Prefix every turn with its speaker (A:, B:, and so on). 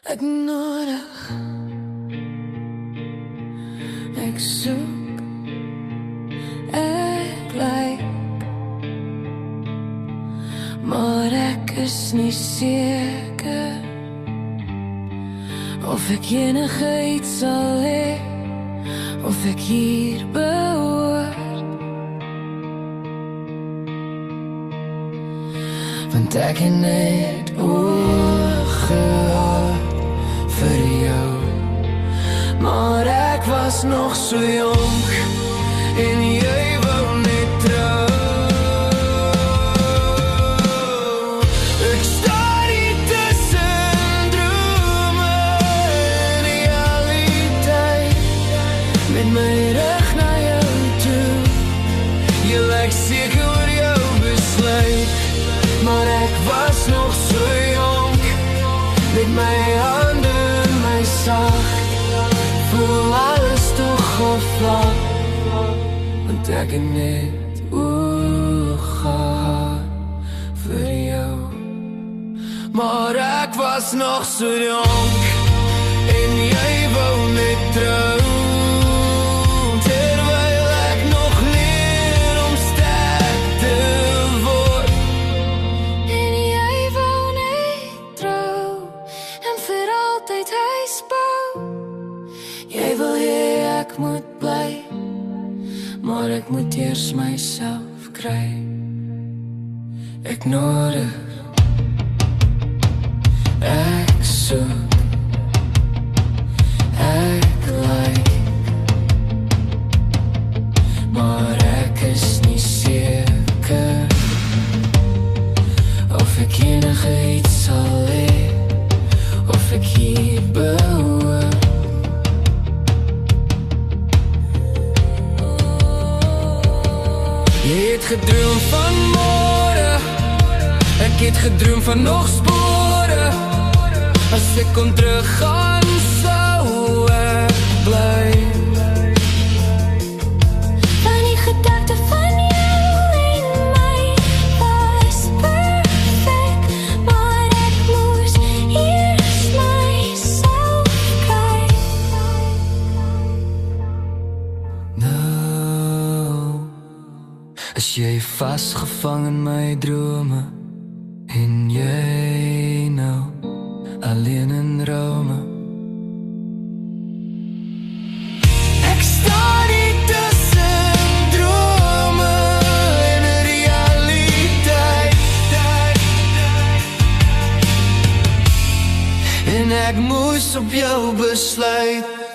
A: Ek nodig, ek soek, ek lyk, maar ek is nie seker of ek enige iets sal hê, of ek hier behoort. Want ek het net oog gehad vir jou, maar ek was nog so jonk en jy wou net trou. Ek staan hier tussen drome en realiteit, met my rug na jou toe. Jy lyk seker oor jou besluit, maar ek was nog so jonk, met my hande in my sak, voel alles toch al vlak, want ek het net oog gehad vir jou. Maar ek was nog so jonk en jy wou net trou, terwyl ek nog leer om sterk te word. En jy wou net trou en vir altyd huis bou. Jy wil hê ek moet bly, maar ek moet eers myself kry. Ek nodig, ek soek, ek lyk, maar ek is nie seker of ek enige iets sal hê, of ek hier behoort. Jy het gedroom van môre, ek het gedroom van nog spore. As ek kon teruggaan, sou ek bly.
B: Van die gedagte van jou en my was perfek, maar ek moes eers myself kry.
A: Nou, as jy vasgevang in my drome, en jy nou alleen in rome. Ek staan hier tussen drome en realiteit, en ek moes op jou besluit.